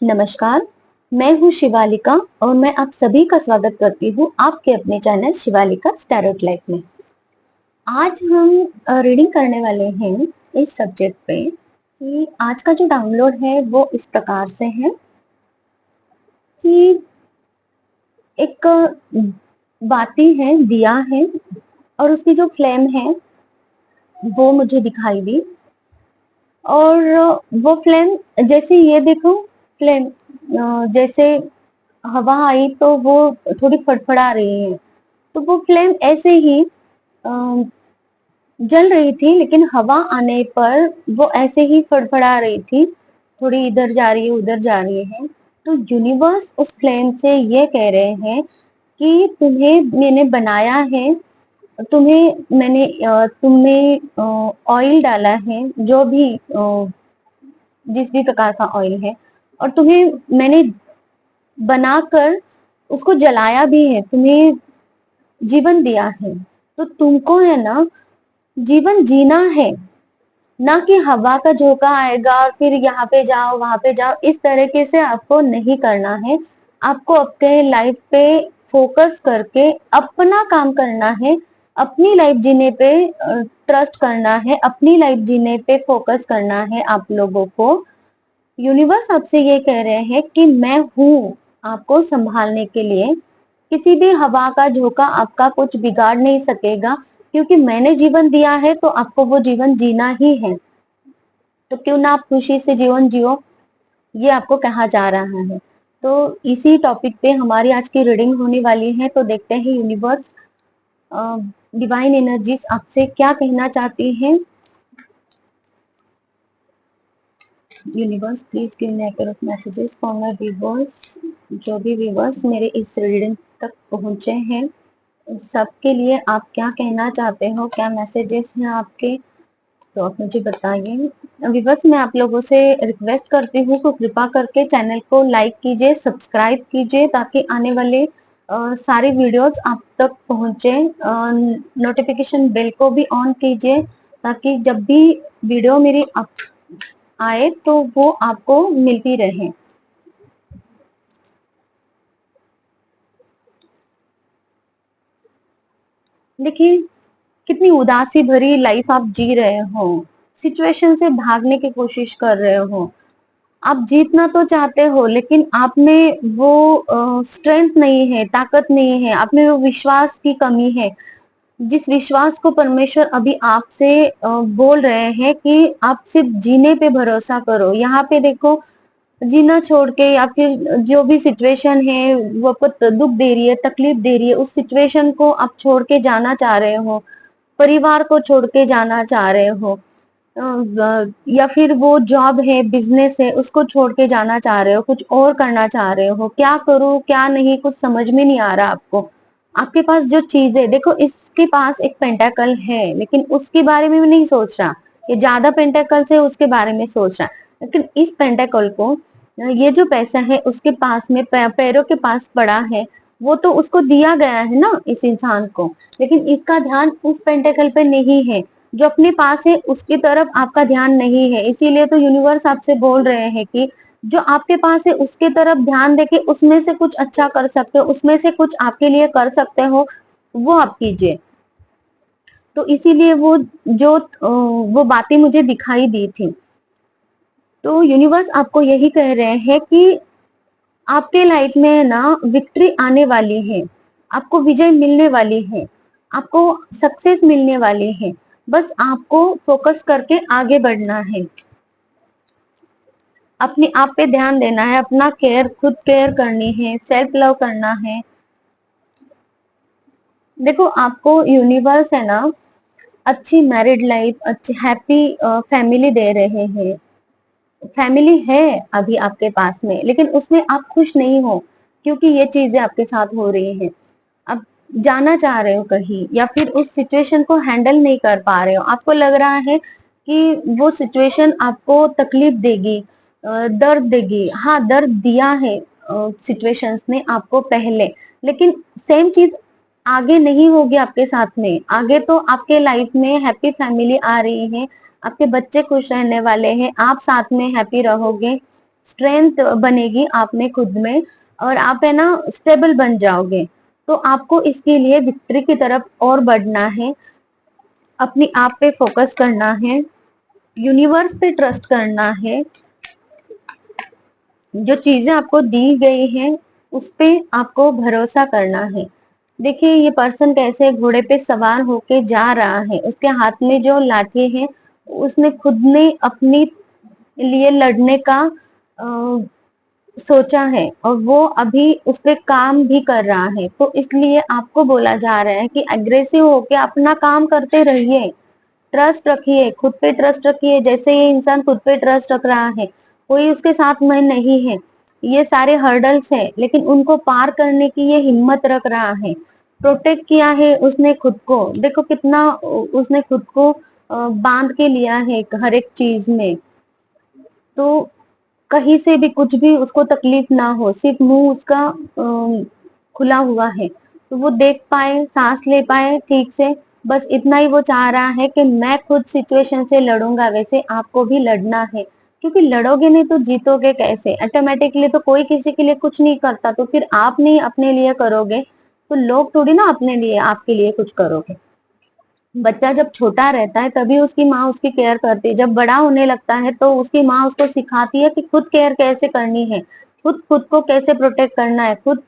नमस्कार, मैं हूँ शिवालिका और मैं आप सभी का स्वागत करती हूँ आपके अपने चैनल शिवालिका टैरोट लाइफ में। आज हम रीडिंग करने वाले हैं इस सब्जेक्ट पे कि आज का जो डाउनलोड है वो इस प्रकार से है कि एक बाती है, दिया है और उसकी जो फ्लेम है वो मुझे दिखाई दी। और वो फ्लेम जैसे ये देखो, फ्लेम जैसे हवा आई तो वो थोड़ी फड़फड़ा रही है, तो वो फ्लेम ऐसे ही जल रही थी, लेकिन हवा आने पर वो ऐसे ही फड़फड़ा रही थी, थोड़ी इधर जा रही है उधर जा रही है। तो यूनिवर्स उस फ्लेम से ये कह रहे हैं कि तुम्हें मैंने बनाया है, तुम्हें ऑयल डाला है, जो भी जिस भी प्रकार का ऑयल है, और तुम्हें मैंने बनाकर उसको जलाया भी है, तुम्हें जीवन दिया है। तो तुमको है ना जीवन जीना है, ना कि हवा का झोंका आएगा और फिर यहाँ पे जाओ वहां पे जाओ, इस तरीके से आपको नहीं करना है। आपको अपने लाइफ पे फोकस करके अपना काम करना है, अपनी लाइफ जीने पे ट्रस्ट करना है, अपनी लाइफ जीने पे फोकस करना है आप लोगों को। यूनिवर्स आपसे ये कह रहे हैं कि मैं हूँ आपको संभालने के लिए। किसी भी हवा का झोंका आपका कुछ बिगाड़ नहीं सकेगा, क्योंकि मैंने जीवन दिया है तो आपको वो जीवन जीना ही है। तो क्यों ना आप खुशी से जीवन जियो, ये आपको कहा जा रहा है। तो इसी टॉपिक पे हमारी आज की रीडिंग होने वाली है। तो देखते हैं यूनिवर्स, डिवाइन एनर्जीज आपसे क्या कहना चाहती हैं। Universe please give me accurate messages for my viewers. जो भी व्यूअर्स मेरे इस रीडिंग तक पहुंचे हैं, सबके लिए आप क्या कहना चाहते हो, क्या मैसेजेस हैं आपके, तो आप मुझे बताइए। व्यूअर्स मैं आप लोगों से रिक्वेस्ट करती हूँ कि कृपा करके चैनल को लाइक कीजिए, सब्सक्राइब कीजिए, ताकि आने वाले सारी वीडियोस आप तक पहुंचे। नोटिफिकेशन बेल को भी ऑन कीजिए, ताकि जब भी वीडियो मेरी आए तो वो आपको मिलती रहे। देखिए, कितनी उदासी भरी लाइफ आप जी रहे हो, सिचुएशन से भागने की कोशिश कर रहे हो। आप जीतना तो चाहते हो, लेकिन आप में वो स्ट्रेंथ नहीं है, ताकत नहीं है, आप में वो विश्वास की कमी है, जिस विश्वास को परमेश्वर अभी आपसे बोल रहे हैं कि आप सिर्फ जीने पे भरोसा करो। यहाँ पे देखो, जीना छोड़ के या फिर जो भी सिचुएशन है वो आपको दुख दे रही है, तकलीफ दे रही है, उस सिचुएशन को आप छोड़ के जाना चाह रहे हो, परिवार को छोड़ के जाना चाह रहे हो, या फिर वो जॉब है, बिजनेस है, उसको छोड़ के जाना चाह रहे हो, कुछ और करना चाह रहे हो। क्या करूं क्या नहीं, कुछ समझ में नहीं आ रहा आपको। आपके पास जो चीज है, देखो इसके पास एक पेंटाकल है, लेकिन उसके बारे में भी नहीं सोच रहा। ये ज्यादा पेंटाकल्स है उसके बारे में सोच रहा, लेकिन इस पेंटाकल को, ये जो पैसा है उसके पास में पैरों के पास पड़ा है, वो तो उसको दिया गया है ना इस इंसान को, लेकिन इसका ध्यान उस पेंटाकल पे नहीं है। जो अपने पास है उसकी तरफ आपका ध्यान नहीं है। इसीलिए तो यूनिवर्स आपसे बोल रहे हैं कि जो आपके पास है उसके तरफ ध्यान देके उसमें से कुछ अच्छा कर सकते हो, उसमें से कुछ आपके लिए कर सकते हो, वो आप कीजिए। तो इसीलिए वो बातें मुझे दिखाई दी थी। तो यूनिवर्स आपको यही कह रहे हैं कि आपके लाइफ में ना विक्ट्री आने वाली है, आपको विजय मिलने वाली है, आपको सक्सेस मिलने वाली है। बस आपको फोकस करके आगे बढ़ना है, अपने आप पे ध्यान देना है, अपना केयर, खुद केयर करनी है, सेल्फ लव करना है। देखो, आपको यूनिवर्स है ना अच्छी मैरिड लाइफ, अच्छी हैप्पी फैमिली दे रहे हैं। फैमिली है अभी आपके पास में, लेकिन उसमें आप खुश नहीं हो, क्योंकि ये चीजें आपके साथ हो रही हैं। आप जाना चाह रहे हो कहीं, या फिर उस सिचुएशन को हैंडल नहीं कर पा रहे हो। आपको लग रहा है कि वो सिचुएशन आपको तकलीफ देगी, दर्द देगी। हाँ, दर्द दिया है सिचुएशंस ने आपको पहले, लेकिन सेम चीज आगे नहीं होगी आपके साथ में। आगे तो आपके लाइफ में हैप्पी फैमिली आ रही है, आपके बच्चे खुश रहने वाले हैं, आप साथ में हैप्पी रहोगे, स्ट्रेंथ बनेगी आप में खुद में, और आप है ना स्टेबल बन जाओगे। तो आपको इसके लिए विक्ट्री की तरफ और बढ़ना है, अपने आप पे फोकस करना है, यूनिवर्स पे ट्रस्ट करना है, जो चीजें आपको दी गई हैं उस पे आपको भरोसा करना है। देखिए ये पर्सन कैसे घोड़े पे सवार होके जा रहा है, उसके हाथ में जो लाठी है उसने खुद ने अपनी लिए लड़ने का सोचा है, और वो अभी उस पे काम भी कर रहा है। तो इसलिए आपको बोला जा रहा है कि अग्रेसिव होके अपना काम करते रहिए, ट्रस्ट रखिए, खुद पे ट्रस्ट रखिए। जैसे ये इंसान खुद पे ट्रस्ट रख रहा है, कोई उसके साथ में नहीं है, ये सारे हर्डल्स है, लेकिन उनको पार करने की ये हिम्मत रख रहा है। प्रोटेक्ट किया है उसने खुद को, देखो कितना उसने खुद को बांध के लिया है हर एक चीज में। तो कहीं से भी कुछ भी उसको तकलीफ ना हो, सिर्फ मुंह उसका खुला हुआ है तो वो देख पाए, सांस ले पाए ठीक से, बस इतना ही वो चाह रहा है कि मैं खुद सिचुएशन से लड़ूंगा। वैसे आपको भी लड़ना है, क्योंकि लड़ोगे नहीं तो जीतोगे कैसे? ऑटोमेटिकली तो कोई किसी के लिए कुछ नहीं करता, तो फिर आप नहीं अपने लिए करोगे तो लोग थोड़ी ना अपने लिए आपके लिए कुछ करोगे। बच्चा जब छोटा रहता है तभी उसकी माँ उसकी केयर करती है, जब बड़ा होने लगता है तो उसकी माँ उसको सिखाती है कि खुद केयर कैसे करनी है, खुद खुद को कैसे प्रोटेक्ट करना है, खुद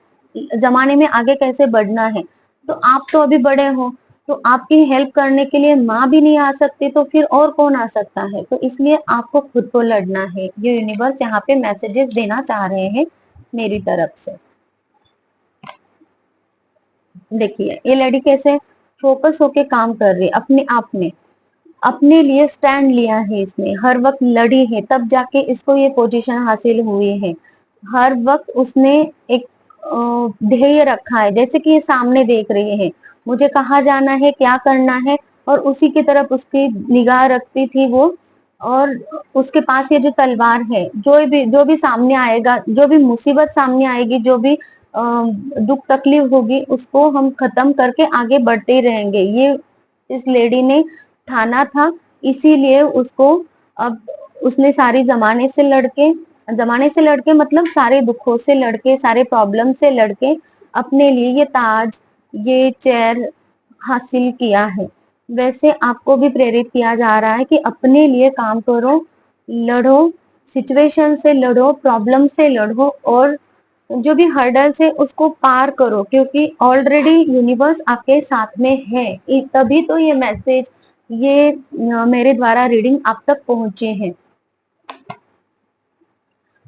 जमाने में आगे कैसे बढ़ना है। तो आप तो अभी बड़े हो, तो आपकी हेल्प करने के लिए माँ भी नहीं आ सकती, तो फिर और कौन आ सकता है? तो इसलिए आपको खुद को लड़ना है। ये यूनिवर्स यहाँ पे मैसेजेस देना चाह रहे हैं मेरी तरफ से। देखिए ये लड़ी कैसे फोकस होके काम कर रही है अपने आप में, अपने लिए स्टैंड लिया है इसने, हर वक्त लड़ी है तब जाके इसको ये पोजीशन हासिल हुई है। हर वक्त उसने एक ध्येय रखा है, जैसे कि ये सामने देख रही है मुझे कहाँ जाना है, क्या करना है, और उसी की तरफ उसकी निगाह रखती थी वो। और उसके पास ये जो तलवार है, जो भी सामने आएगा, जो भी मुसीबत सामने आएगी, जो भी दुख तकलीफ होगी, उसको हम खत्म करके आगे बढ़ते ही रहेंगे। ये इस लेडी ने ठाना था, इसीलिए उसको अब उसने सारी जमाने से लड़के मतलब सारे दुखों से लड़के, सारे प्रॉब्लम से लड़के अपने लिए ये ताज, ये चेयर हासिल किया है। वैसे आपको भी प्रेरित किया जा रहा है कि अपने लिए काम करो, लड़ो, सिचुएशन से लड़ो, प्रॉब्लम से लड़ो, और जो भी हर्डल्स है उसको पार करो, क्योंकि ऑलरेडी यूनिवर्स आपके साथ में है। तभी तो ये मैसेज, ये मेरे द्वारा रीडिंग आप तक पहुंचे हैं।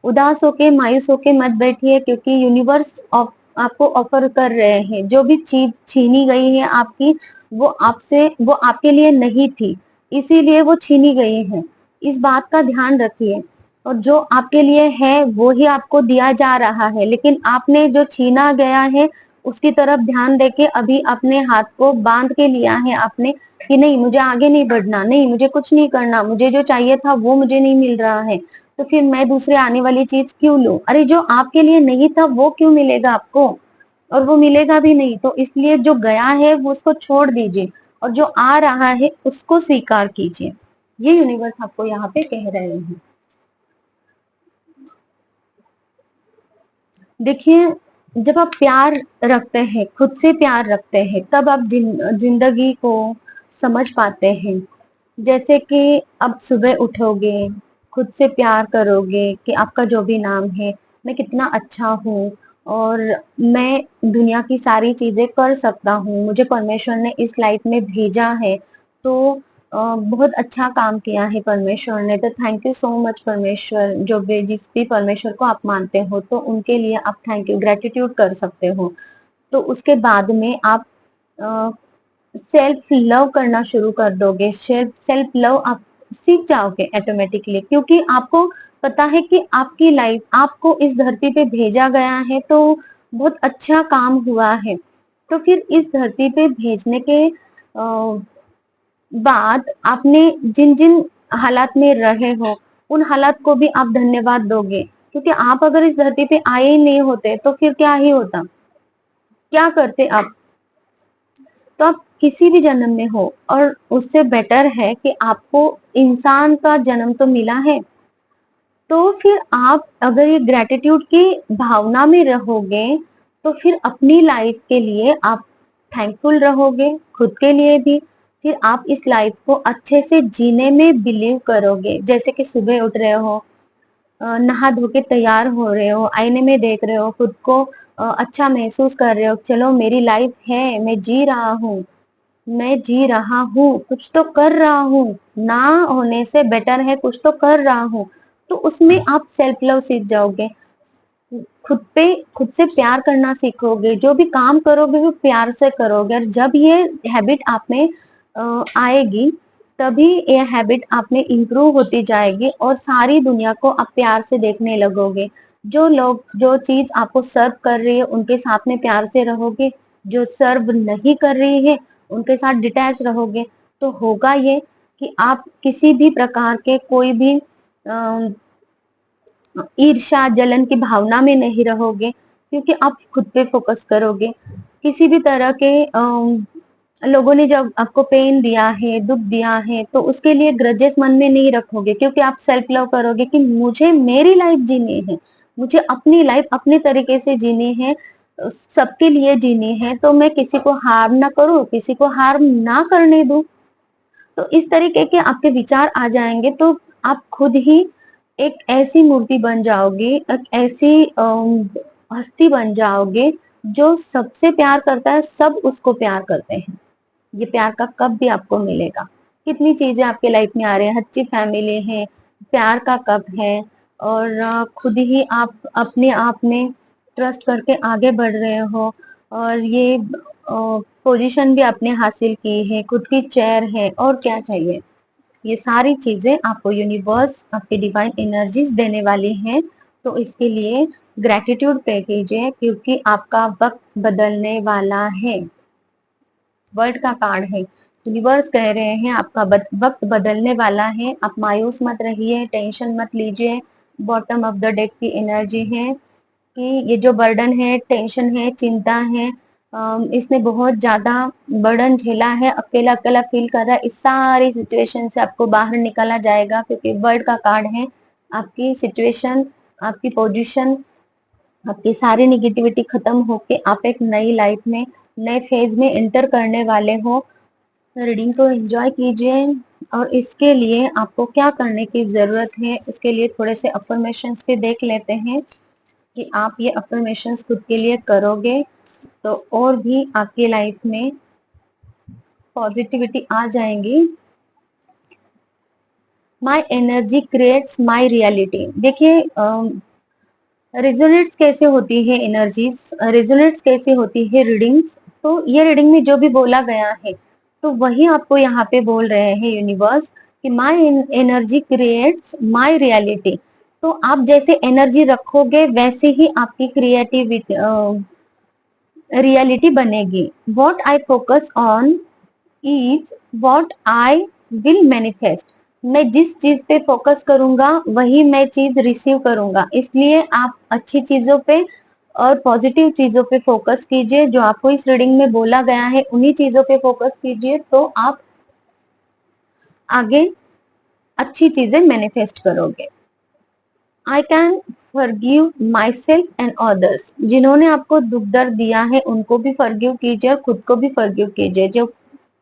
उदास होके, मायूस होके मत बैठिए, क्योंकि यूनिवर्स आपको ऑफर कर रहे हैं, जो भी चीज छीनी गई है आपकी, वो आपके लिए नहीं थी, इसीलिए वो छीनी गई है। इस बात का ध्यान रखिए, और जो आपके लिए है वो ही आपको दिया जा रहा है, लेकिन आपने जो छीना गया है उसकी तरफ ध्यान देके अभी अपने हाथ को बांध के लिया है आपने, कि नहीं मुझे आगे नहीं बढ़ना, नहीं मुझे कुछ नहीं करना, मुझे जो चाहिए था वो मुझे नहीं मिल रहा है, तो फिर मैं दूसरे आने वाली चीज क्यों लूं? अरे जो आपके लिए नहीं था वो क्यों मिलेगा आपको? और वो मिलेगा भी नहीं, तो इसलिए जो गया है वो उसको छोड़ दीजिए, और जो आ रहा है उसको स्वीकार कीजिए। ये यूनिवर्स आपको यहाँ पे कह रहे हैं। देखिए जब आप प्यार रखते हैं, खुद से प्यार रखते हैं, तब आप जिंदगी को समझ पाते हैं। जैसे कि अब सुबह उठोगे, खुद से प्यार करोगे कि आपका जो भी नाम है, मैं कितना अच्छा हूँ, और मैं दुनिया की सारी चीजें कर सकता हूँ, मुझे परमेश्वर ने इस लाइफ में भेजा है। तो बहुत अच्छा काम किया है परमेश्वर ने, तो थैंक यू सो मच परमेश्वर। जो भी जिस भी परमेश्वर को आप मानते हो तो उनके लिए आप थैंक यू, ग्रेटिट्यूड कर सकते हो। तो उसके बाद में आप सेल्फ लव करना शुरू कर दोगे, सेल्फ लव आप सीख जाओगे ऑटोमेटिकली, क्योंकि आपको पता है कि आपकी लाइफ आपको इस धरती पे भेजा गया है, तो बहुत अच्छा काम हुआ है। तो फिर इस धरती पे भेजने के बाद आपने जिन जिन हालात में रहे हो उन हालात को भी आप धन्यवाद दोगे, क्योंकि आप अगर इस धरती पे आए ही नहीं होते तो फिर क्या ही होता, क्या करते आप? तो आप किसी भी जन्म में हो, और उससे बेटर है कि आपको इंसान का जन्म तो मिला है, तो फिर आप अगर ये ग्रेटिट्यूड की भावना में रहोगे, तो फिर अपनी लाइफ के लिए आप थैंकफुल रहोगे, खुद के लिए भी। फिर आप इस लाइफ को अच्छे से जीने में बिलीव करोगे। जैसे कि सुबह उठ रहे हो, नहा धो के तैयार हो रहे हो, आईने में देख रहे हो, खुद को अच्छा महसूस कर रहे हो, चलो मेरी लाइफ है, मैं जी रहा हूँ, मैं जी रहा हूँ, कुछ तो कर रहा हूँ, ना होने से बेटर है कुछ तो कर रहा हूँ। तो उसमें आप सेल्फ लव सीख जाओगे, खुद से प्यार करना सीखोगे, जो भी काम करोगे वो प्यार से करोगे। और जब ये हैबिट आप में आएगी, तभी ये हैबिट आप में इंप्रूव होती जाएगी और सारी दुनिया को आप प्यार से देखने लगोगे। जो लोग, जो चीज आपको सर्व कर रही है उनके साथ में प्यार से रहोगे, जो सर्व नहीं कर रही है उनके साथ डिटैच रहोगे। तो होगा ये कि आप किसी भी प्रकार के कोई भी ईर्ष्या जलन की भावना में नहीं रहोगे, क्योंकि आप खुद पे फोकस करोगे। किसी भी तरह के लोगों ने जब आपको पेन दिया है, दुख दिया है, तो उसके लिए ग्रजेस मन में नहीं रखोगे, क्योंकि आप सेल्फ लव करोगे कि मुझे मेरी लाइफ जीनी है, मुझे अपनी लाइफ अपने तरीके से जीनी है, सबके लिए जीनी है, तो मैं किसी को हार्म ना करूं, किसी को हार्म ना करने दूं। तो इस तरीके के आपके विचार आ जाएंगे, तो आप खुद ही एक ऐसी मूर्ति बन जाओगे, एक ऐसी हस्ती बन जाओगे जो सबसे प्यार करता है, सब उसको प्यार करते हैं। ये प्यार का कब भी आपको मिलेगा। कितनी चीजें आपके लाइफ में आ रही है, अच्छी फैमिली है, प्यार का कब है, और खुद ही आप अपने आप में ट्रस्ट करके आगे बढ़ रहे हो, और ये पोजीशन भी आपने हासिल की है, खुद की चेयर है, और क्या चाहिए। ये सारी चीजें आपको यूनिवर्स, आपकी डिवाइन एनर्जीज देने वाली हैं। तो इसके लिए ग्रेटिट्यूड पे कीजिए, क्योंकि आपका वक्त बदलने वाला है। वर्ल्ड का कार्ड है, यूनिवर्स कह रहे हैं आपका वक्त बदलने वाला है। आप मायूस मत रहिए, टेंशन मत लीजिए। बॉटम ऑफ द डेक की एनर्जी है कि ये जो बर्डन है, टेंशन है, चिंता है, इसने बहुत ज्यादा बर्डन झेला है, अकेला अकेला फील कर रहा है, इस सारी सिचुएशन से आपको बाहर निकाला जाएगा, क्योंकि वर्ल्ड का कार्ड है। आपकी सिचुएशन, आपकी पोजीशन, आपकी सारी निगेटिविटी खत्म होके आप एक नई लाइफ में, नए फेज में एंटर करने वाले हो। रीडिंग को एंजॉय कीजिए। और इसके लिए आपको क्या करने की जरूरत है, इसके लिए थोड़े से अफर्मेशंस भी देख लेते हैं कि आप ये अफर्मेशंस खुद के लिए करोगे तो और भी आपकी लाइफ में पॉजिटिविटी आ जाएंगी। My energy creates my reality. देखिए, रेजोनेट्स कैसे होती है एनर्जीज, रेजोनेट्स कैसे होती है रीडिंग्स। तो ये रीडिंग में जो भी बोला गया है, तो वही आपको यहाँ पे बोल रहे हैं यूनिवर्स कि my energy creates my reality. तो आप जैसे एनर्जी रखोगे वैसे ही आपकी क्रिएटिविटी रियलिटी बनेगी। What I focus on is what I will manifest. मैं जिस चीज पे फोकस करूंगा वही मैं चीज रिसीव करूंगा। इसलिए आप अच्छी चीजों पे और पॉजिटिव चीजों पे फोकस कीजिए। जो आपको इस रीडिंग में बोला गया है उन्हीं चीजों पे फोकस कीजिए, तो आप आगे अच्छी चीजें मैनिफेस्ट करोगे। I can forgive my self and others. जिन्होंने आपको दुख दर्द दिया है उनको भी फॉरगिव कीजिए और खुद को भी फॉरगिव कीजिए। जो,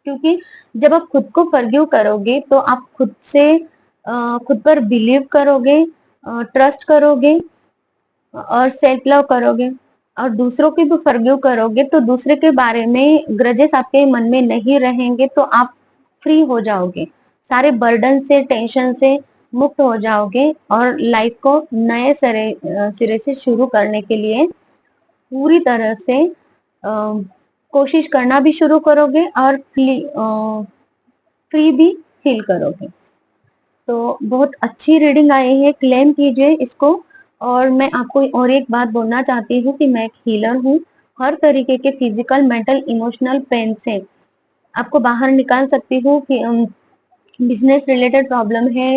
क्योंकि जब आप खुद को फॉरगिव करोगे तो आप खुद से खुद पर बिलीव करोगे, ट्रस्ट करोगे और सेल्फ लव करोगे। और दूसरों की भी फॉरगिव करोगे तो दूसरे के बारे में ग्रजेस आपके मन में नहीं रहेंगे, तो आप फ्री हो जाओगे, सारे बर्डन से, टेंशन से मुक्त हो जाओगे और लाइफ को नए सिरे से शुरू करने के लिए पूरी तरह से कोशिश करना भी शुरू करोगे और फ्री भी फील करोगे। तो बहुत अच्छी रीडिंग आई है, क्लेम कीजिए इसको। और मैं आपको और एक बात बोलना चाहती हूँ कि मैं एक हीलर हूँ। हर तरीके के फिजिकल, मेंटल, इमोशनल पेन से आपको बाहर निकाल सकती हूँ कि बिजनेस रिलेटेड प्रॉब्लम है,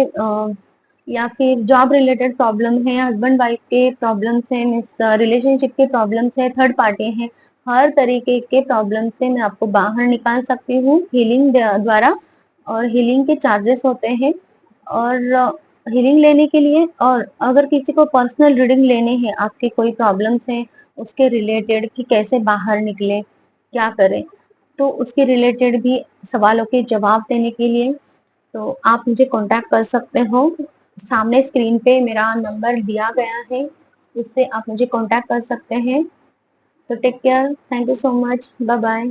या फिर जॉब रिलेटेड प्रॉब्लम है, हस्बैंड वाइफ के प्रॉब्लम्स है, मीन्स रिलेशनशिप के प्रॉब्लम्स है, थर्ड पार्टी है, हर तरीके के प्रॉब्लम से मैं आपको बाहर निकाल सकती हूँ हीलिंग द्वारा। और हीलिंग के चार्जेस होते हैं। और हीलिंग लेने के लिए, और अगर किसी को पर्सनल रीडिंग लेनी है, आपकी कोई प्रॉब्लम्स है उसके रिलेटेड कि कैसे बाहर निकले, क्या करें, तो उसके रिलेटेड भी सवालों के जवाब देने के लिए तो आप मुझे कांटेक्ट कर सकते हो। सामने स्क्रीन पे मेरा नंबर दिया गया है, उससे आप मुझे कांटेक्ट कर सकते हैं। तो take care, thank you so much, bye bye.